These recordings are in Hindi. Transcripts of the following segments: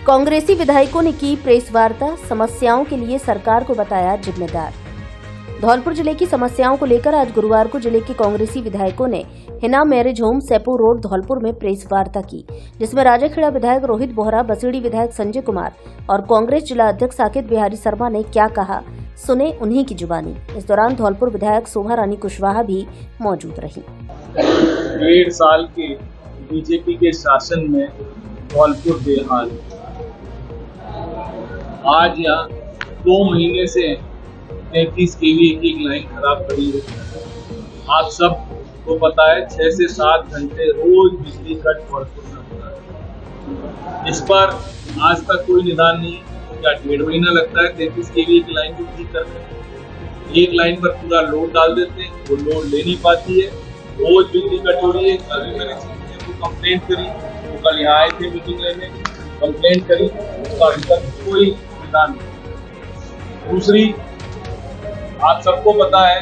कांग्रेसी विधायकों ने की प्रेस वार्ता, समस्याओं के लिए सरकार को बताया जिम्मेदार। धौलपुर जिले की समस्याओं को लेकर आज गुरुवार को जिले के कांग्रेसी विधायकों ने हिना मैरिज होम सेपो रोड धौलपुर में प्रेस वार्ता की, जिसमें राजाखेड़ा विधायक रोहित बोहरा, बसीड़ी विधायक संजय कुमार और कांग्रेस जिला अध्यक्ष साकेत बिहारी शर्मा ने क्या कहा, सुने उन्हीं की जुबानी। इस दौरान धौलपुर विधायक शोभा रानी कुशवाहा भी मौजूद रही। 1.5 साल के बीजेपी के शासन में धौलपुर बेहाल। आज यहाँ 2 महीने से 33 केवी की लाइन खराब पड़ी है। आप सब को पता है 6 से 7 घंटे रोज बिजली कट धौलपुर में होता है। इस पर आज तक कोई निदान नहीं। क्या 1.5 महीना लगता है 33 केवी की लाइन को ठीक करने? एक लाइन पर पूरा लोड डाल देते हैं, वो लोड ले नहीं पाती है, रोज बिजली कट हो रही है। कल भी मैंने सीएम को कंप्लेंट करी, वो कल यहाँ आए थे मीटिंग लेने, कंप्लेंट करी, उसका अभी तक कोई निदान नहीं। दूसरी, आप सबको पता है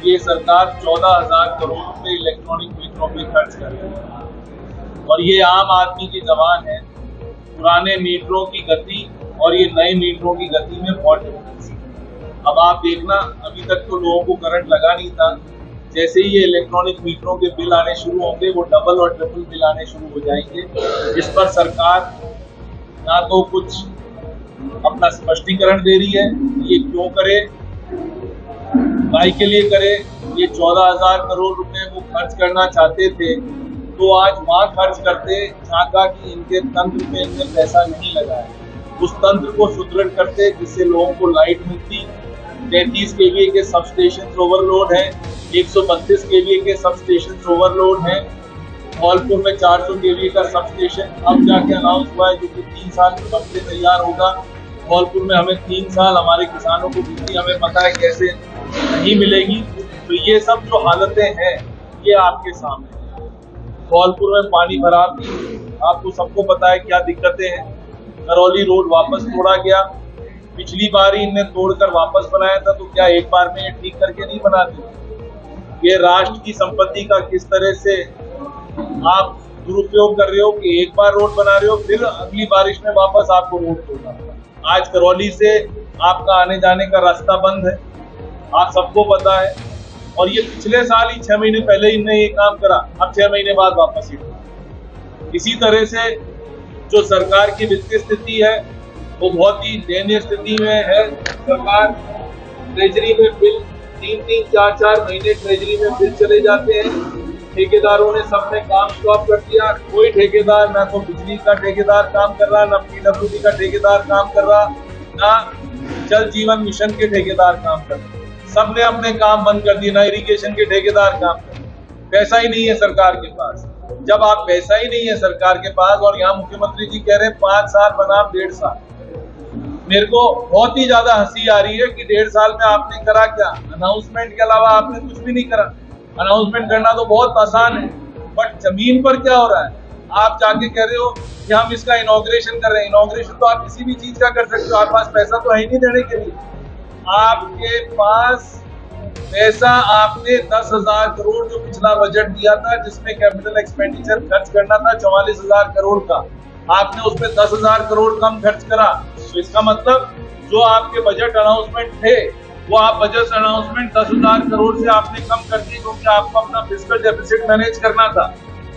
ये सरकार 14,000 करोड़ रुपए इलेक्ट्रॉनिक मीटरों पे खर्च कर रही है और ये आम आदमी की जबान है। पुराने मीटरों की गति और ये नए मीटरों की गति में बहुत डिफरेंस है। अब आप देखना, अभी तक तो लोगों को करंट लगा नहीं था। जैसे ही ये इलेक्ट्रॉनिक मीटरों के बिल आने शुरू होंगे, वो डबल और ट्रिपल बिल आने शुरू हो जाएंगे। इस पर सरकार ना तो कुछ अपना स्पष्टीकरण दे रही है, ये क्यों करे, भाई के लिए करे। ये 14,000 करोड़ रुपए वो खर्च करना चाहते थे तो आज वहां खर्च करते जहाँ का कि इनके तंत्र में इनने पैसा नहीं लगाया। उस तंत्र को सुदृढ़ करते जिससे लोगों को लाइट मिलती। 33 केवीए के सब स्टेशन ओवरलोड है, 132 केवीए के सब स्टेशन ओवरलोड है। धौलपुर में 400 केवीए का सब स्टेशन अब जाके अनाउंस हुआ है, जो कि 3 साल के बनते तैयार होगा। धौलपुर में हमें 3 साल हमारे किसानों को बिजली हमें पता है कैसे नहीं मिलेगी। तो ये सब जो हालतें हैं ये आपके सामने। धौलपुर में पानी भराव की आपको सबको पता है क्या दिक्कतें हैं। करौली रोड वापस तोड़ा गया, पिछली बार ही इनने तोड़कर वापस बनाया था, तो क्या एक बार में ये ठीक करके नहीं बनाते? ये राष्ट्र की संपत्ति का किस तरह से आप दुरुपयोग कर रहे हो कि एक बार रोड बना रहे हो, फिर अगली बारिश में वापस आपको रोड तोड़ना। आज करौली से आपका आने जाने का रास्ता बंद है, आप सबको पता है। और ये पिछले साल ही 6 महीने पहले इनने ये काम करा, अब 6 महीने बाद वापस ही। इसी तरह से जो सरकार की वित्तीय स्थिति है वो बहुत ही दयनीय स्थिति में है। सरकार ट्रेजरी में बिल 3-3, 4-4 महीने ट्रेजरी में बिल चले जाते हैं। ठेकेदारों ने सबने काम स्टॉप कर दिया। कोई ठेकेदार, ना तो बिजली का ठेकेदार काम कर रहा, ना PWD का ठेकेदार काम कर रहा, ना जल जीवन मिशन के ठेकेदार काम कर रहे। सबने अपने काम बंद कर दिए, ना इरिगेशन के ठेकेदार काम कर रहे। पैसा ही नहीं है सरकार के पास। जब आप पैसा ही नहीं है सरकार के पास और यहाँ मुख्यमंत्री जी कह रहे हैं 5 साल बनाम 1.5 साल, मेरे को बहुत ही ज्यादा हंसी आ रही है कि 1.5 साल में आपने करा क्या? अनाउंसमेंट के अलावा आपने कुछ भी नहीं करा। अनाउंसमेंट करना तो बहुत आसान है, बट जमीन पर क्या हो रहा है? आप जाके कह रहे हो कि हम इसका इनॉग्रेशन कर रहे हैं। इनॉग्रेशन तो आप किसी भी चीज का कर सकते हो, आपके पास पैसा तो है ही नहीं देने के लिए। आपके पास पैसा, आपने 10,000 करोड़ जो पिछला बजट दिया था जिसमें कैपिटल एक्सपेंडिचर खर्च करना था 44,000 करोड़ का, आपने उसमें 10,000 करोड़ कम खर्च करा। तो इसका मतलब जो आपके बजट अनाउंसमेंट थे वो आप बजट अनाउंसमेंट 10,000 करोड़ से आपने कम कर दिए, क्योंकि आपको अपना फिस्कल डेफिसिट मैनेज करना था।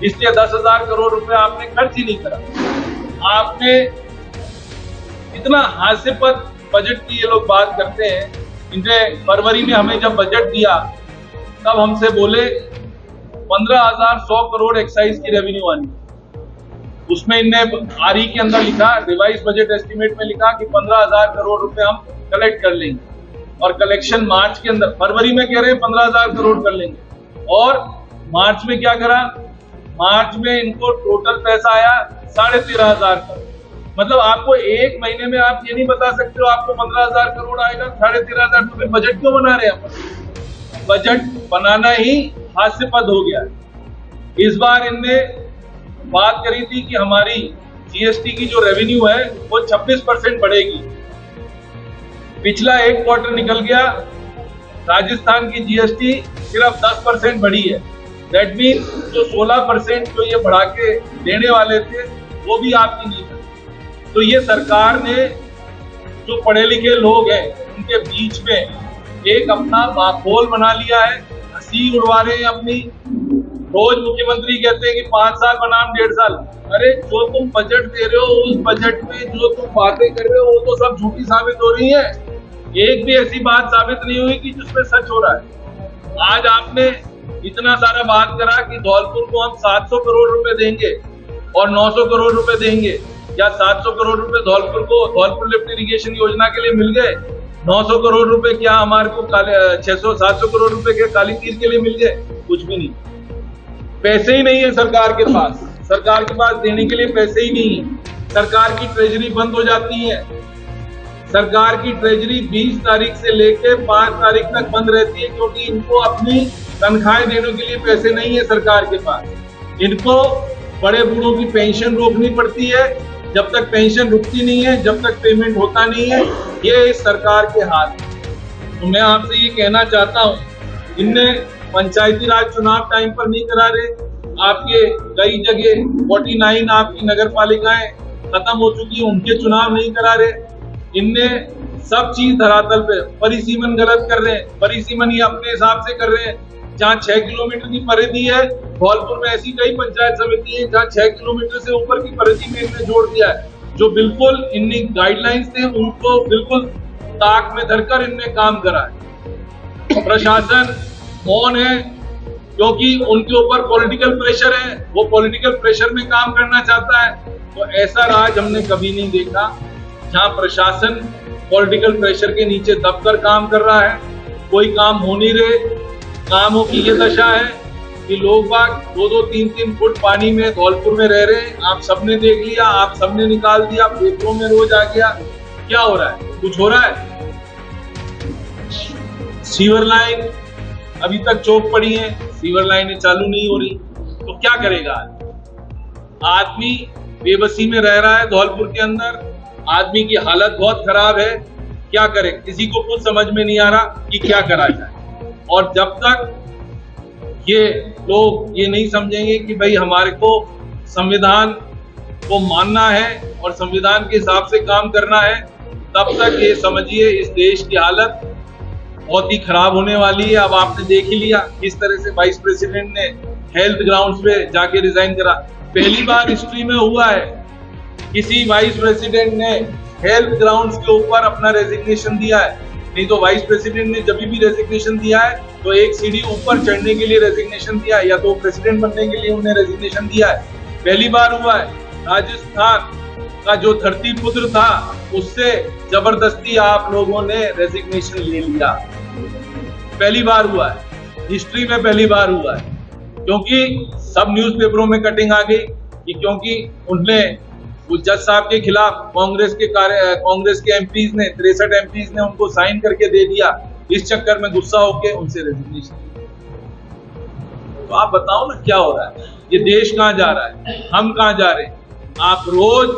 इसलिए 10,000 करोड़ रुपए आपने खर्च ही नहीं करा। आपने इतना हास्यास्पद बजट की ये लोग बात करते हैं। इनने फरवरी में हमें जब बजट दिया तब हमसे बोले 15,100 करोड़ एक्साइज की रेवेन्यू आनी। उसमें इनने RE के अंदर लिखा, रिवाइज बजट एस्टीमेट में लिखा कि 15,000 करोड़ रुपए हम कलेक्ट कर लेंगे और कलेक्शन मार्च के अंदर, फरवरी में कह रहे हैं 15,000 करोड़ कर लेंगे और मार्च में क्या करा? मार्च में इनको टोटल पैसा आया 13,500 करोड़। मतलब आपको एक महीने में आप ये नहीं बता सकते हो आपको 15,000 करोड़ आएगा, 13,500, तो फिर बजट क्यों बना रहे हैं? बजट बनाना ही हास्यास्पद हो गया। इस बार इनने बात करी थी कि हमारी GST की जो रेवेन्यू है वो 26% बढ़ेगी। पिछला एक क्वार्टर निकल गया, राजस्थान की GST सिर्फ 10% बढ़ी है। दैट मीन जो 16% जो ये बढ़ा के देने वाले थे वो भी आपकी नहीं है। तो ये सरकार ने जो पढ़े लिखे लोग हैं उनके बीच में एक अपना माहौल बना लिया है, हंसी उड़वा रहे हैं अपनी। रोज मुख्यमंत्री कहते हैं कि 5 साल बनाम 1.5 साल। अरे जो तुम बजट दे रहे हो उस बजट में जो तुम बातें कर रहे हो वो तो सब झूठी साबित हो रही है। एक भी ऐसी बात साबित नहीं हुई कि जिसमें सच हो रहा है। आज आपने इतना सारा बात करा कि धौलपुर को हम 700 करोड़ रुपए देंगे और 900 करोड़ रुपए देंगे, या 700 करोड़ रुपए धौलपुर को धौलपुर लिफ्ट इरिगेशन योजना के लिए मिल गए, 900 करोड़ रुपए क्या हमारे को 700 करोड़ रुपए के काली तीर के लिए मिल गए? कुछ भी नहीं। पैसे ही नहीं है सरकार के पास देने के लिए पैसे ही नहीं है। सरकार की ट्रेजरी बंद हो जाती है। सरकार की ट्रेजरी 20 तारीख से लेकर 5 तारीख तक बंद रहती है, क्योंकि इनको अपनी तनख्वाहें देने के लिए पैसे नहीं है सरकार के पास। इनको बड़े बूढ़ों की पेंशन रोकनी पड़ती है। जब तक पेंशन रुकती नहीं है, जब तक पेमेंट होता नहीं है, ये इस सरकार के हाथ है। तो मैं आपसे ये कहना चाहता हूँ, इनने पंचायती राज चुनाव टाइम पर नहीं करा रहे। आपके कई जगह 49 आपकी नगर पालिकाएं खत्म हो चुकी हैं, उनके चुनाव नहीं करा रहे। इनने सब चीज धरातल पे परिसीमन गलत कर रहे हैं। परिसीमन ये अपने हिसाब से कर रहे हैं। जहाँ 6 किलोमीटर की परिधि है, धौलपुर में ऐसी कई पंचायत समिति है जहाँ 6 किलोमीटर से ऊपर की परिधि में इन्हें जोड़ दिया है। जो बिल्कुल इनने गाइडलाइंस थे उनको बिल्कुल ताक में धरकर इनने काम करा है। प्रशासन मौन है क्योंकि उनके ऊपर पॉलिटिकल प्रेशर है, वो पॉलिटिकल प्रेशर में काम करना चाहता है। तो ऐसा राज हमने कभी नहीं देखा जहां प्रशासन पॉलिटिकल प्रेशर के नीचे दबकर काम कर रहा है। कोई काम हो नहीं रहे। कामों की ये दशा है कि लोग बाग 2-2, 3-3 फुट पानी में धौलपुर में रह रहे हैं। आप सबने देख लिया, आप सबने निकाल दिया, पेपरों में रोज आ गया। क्या हो रहा है? कुछ हो रहा है? सीवर लाइन अभी तक चौक पड़ी है, सीवर लाइनें चालू नहीं हो रही, तो क्या करेगा आदमी? बेबसी में रह रहा है धौलपुर के अंदर। आदमी की हालत बहुत खराब है। क्या करे? किसी को कुछ समझ में नहीं आ रहा कि क्या करा जाए। और जब तक ये लोग ये नहीं समझेंगे कि भाई हमारे को संविधान को मानना है और संविधान के हिसाब से काम करना है, तब तक ये समझिए इस देश की हालत बहुत ही खराब होने वाली है। अब आपने देख ही लिया किस तरह से वाइस प्रेसिडेंट ने हेल्थ ग्राउंड्स पे जाके रिजाइन करा। पहली बार हिस्ट्री में हुआ है किसी वाइस प्रेसिडेंट ने हेल्थ ग्राउंड्स के ऊपर अपना रेजिग्नेशन दिया है। नहीं तो वाइस प्रेसिडेंट ने जब भी रेजिग्नेशन दिया है तो एक सीढ़ी ऊपर चढ़ने के लिए रेजिग्नेशन दिया है, या तो प्रेसिडेंट बनने के लिए उन्हें रेजिग्नेशन दिया है। पहली बार हुआ है। राजस्थान का जो धरती पुत्र था उससे जबरदस्ती आप लोगों ने रेजिग्नेशन ले लिया। पहली बार हुआ है, हिस्ट्री में पहली बार हुआ है। क्योंकि सब न्यूज़पेपरों में कटिंग आ गई कि क्योंकि उनने उस जज साहब के खिलाफ कांग्रेस के एमपीज ने 63 एमपीज ने उनको साइन करके दे दिया। इस चक्कर में गुस्सा होके उनसे रेजिग्नेशन। तो आप बताओ ना क्या हो रहा है? ये देश कहाँ जा रहा है? हम कहाँ जा रहे हैं? आप रोज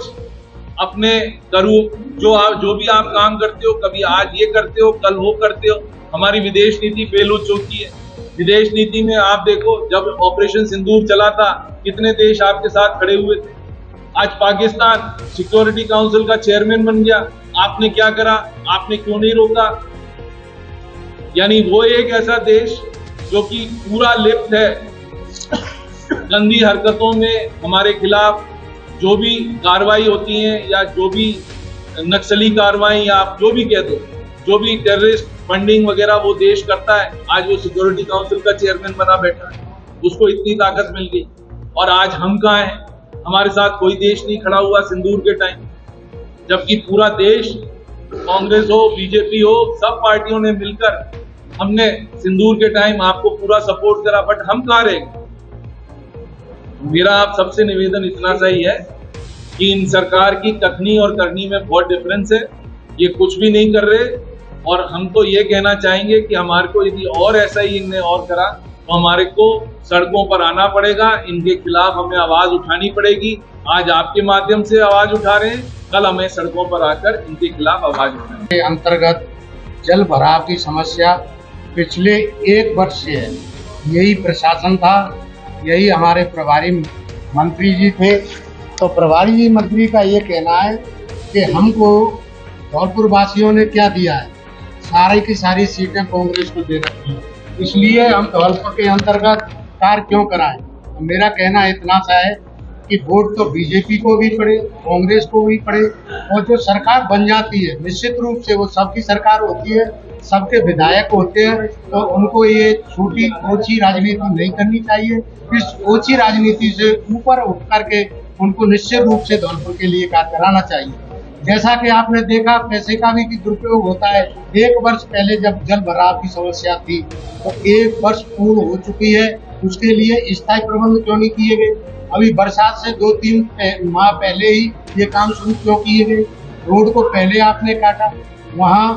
अपने जो भी आप काम करते हो, कभी आज ये करते हो, कल वो करते हो। हमारी विदेश नीति फेल हो चुकी है। विदेश नीति में आप देखो, जब ऑपरेशन सिंदूर चला था कितने देश आपके साथ खड़े हुए थे। आज पाकिस्तान सिक्योरिटी काउंसिल का चेयरमैन बन गया। आपने क्या करा? आपने क्यों नहीं रोका? यानी वो एक ऐसा देश जो कि पूरा लिप्त है गंदी हरकतों में। हमारे खिलाफ जो भी कार्रवाई होती है या जो भी नक्सली कार्रवाई या आप जो भी कह दो, जो भी टेररिस्ट फंडिंग वगैरह वो देश करता है, आज वो सिक्योरिटी काउंसिल का चेयरमैन बना बैठा है। उसको इतनी ताकत मिल गई। और आज हम कहाँ हैं? हमारे साथ कोई देश नहीं खड़ा हुआ सिंदूर के टाइम, जबकि पूरा देश, कांग्रेस हो, बीजेपी हो, सब पार्टियों ने मिलकर हमने सिंदूर के टाइम आपको पूरा सपोर्ट करा। बट हम कहाँ रहे? मेरा आप सबसे निवेदन इतना सा ही है कि इन सरकार की कथनी और करनी में बहुत डिफरेंस है। ये कुछ भी नहीं कर रहे। और हम तो ये कहना चाहेंगे कि हमारे को यदि और ऐसा ही इनने और करा तो हमारे को सड़कों पर आना पड़ेगा। इनके खिलाफ हमें आवाज उठानी पड़ेगी। आज आपके माध्यम से आवाज उठा रहे हैं, कल हमें सड़कों पर आकर इनके खिलाफ आवाज उठानी। अंतर्गत जल भराव की समस्या पिछले 1 वर्ष से है। यही प्रशासन था, यही हमारे प्रभारी मंत्री जी थे। तो प्रभारी जी मंत्री का ये कहना है कि हमको धौलपुर वासियों ने क्या दिया है, सारी की सारी सीटें कांग्रेस को दे रखी है, इसलिए हम धौलपुर के अंतर्गत कार्य क्यों कराएं। तो मेरा कहना इतना सा है कि वोट तो बीजेपी को भी पड़े, कांग्रेस को भी पड़े, और जो सरकार बन जाती है निश्चित रूप से वो सबकी सरकार होती है, सबके विधायक होते हैं, तो उनको ये छोटी ओछी राजनीति नहीं करनी चाहिए। इस ओछी राजनीति से ऊपर उठ करके उनको निश्चित रूप से धौलपुर के लिए कार्य कराना चाहिए। जैसा कि आपने देखा पैसे का भी दुरुपयोग होता है। 1 वर्ष पहले जब जल भराव की समस्या थी तो 1 वर्ष पूर्ण हो चुकी है, उसके लिए स्थायी प्रबंध क्यों नहीं किए गए। अभी बरसात से 2-3 माह पहले ही ये काम शुरू क्यों किए गए। रोड को पहले आपने काटा, वहाँ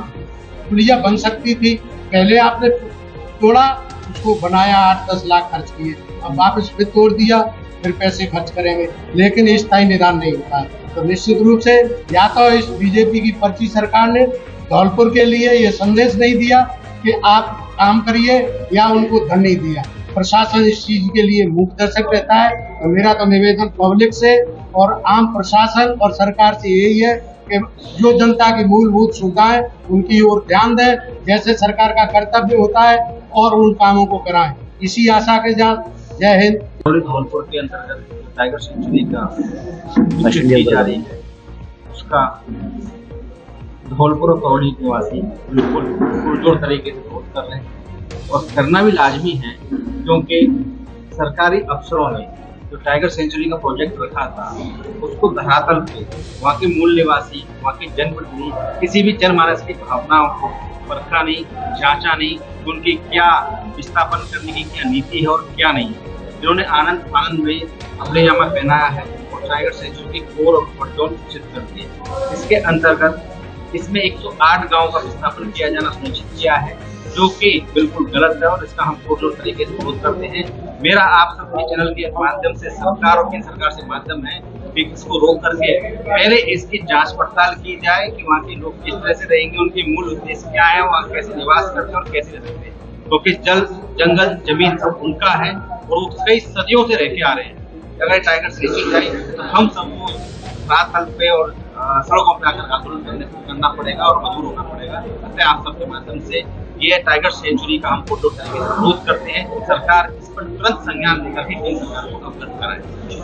पुलिया बन सकती थी, पहले आपने तोड़ा, उसको बनाया, 8-10 लाख खर्च किए, अब वापस फिर तोड़ दिया, फिर पैसे खर्च करेंगे, लेकिन स्थायी निदान नहीं होता है। तो निश्चित रूप से या तो इस बीजेपी की पर्ची सरकार ने धौलपुर के लिए ये संदेश नहीं दिया कि आप काम करिए, या उनको धन नहीं दिया। प्रशासन इस चीज के लिए मुख्य दर्शक रहता है। तो मेरा तो निवेदन पब्लिक से और आम प्रशासन और सरकार से यही है कि जो जनता की मूलभूत सुविधाएं उनकी ओर ध्यान दें, जैसे सरकार का कर्तव्य होता है, और उन कामों को कराएं। इसी आशा के साथ जय हिंद। धौलपुर के अंतर्गत टाइगर सेंचुरी का की जा रही है, उसका धौलपुर और करौली निवासी बिल्कुल पुरजोर तरीके से विरोध कर रहे हैं, और करना भी लाजमी है, क्योंकि सरकारी अफसरों ने जो टाइगर सेंचुरी का प्रोजेक्ट रखा था उसको धरातल पे वहाँ के मूल निवासी, वहाँ के जनप्रतिनिधि, किसी भी जनमानस की भावनाओं को परखा नहीं, जांचा नहीं, उनकी क्या विस्थापन करने की क्या नीति है और क्या नहीं है। इन्होंने आनंद में अपने जामा पहनाया है और टाइगर सेंचुरी की कोर और कंट्रोल निश्चित कर दिए। इसके अंतर्गत इसमें 108 गांव का विस्थापन किया जाना सुनिश्चित किया है, जो कि बिल्कुल गलत है, और इसका हम पुरजोर तरीके से विरोध करते हैं। मेरा आप सबके चैनल के माध्यम से सरकार और केंद्र सरकार से माध्यम है कि इसको रोक करके पहले इसकी जांच पड़ताल की जाए कि वहाँ के लोग किस तरह से रहेंगे, उनके मूल उद्देश्य क्या है, वहाँ कैसे निवास करते हैं और कैसे रह सकते हैं, क्योंकि जल जंगल जमीन सब उनका है और वो कई सदियों से रह के आ रहे हैं। अगर टाइगर सेंचुरी जाए तो हम सबको रात तल पे और सड़कों पर आकर आंदोलन करना पड़ेगा और मजबूर होना पड़ेगा। अतः आप सबके माध्यम से ये टाइगर सेंचुरी का हम फोटो विरोध करते हैं। सरकार इस पर तुरंत संज्ञान लेकर के केंद्र सरकार को अवगत कराए।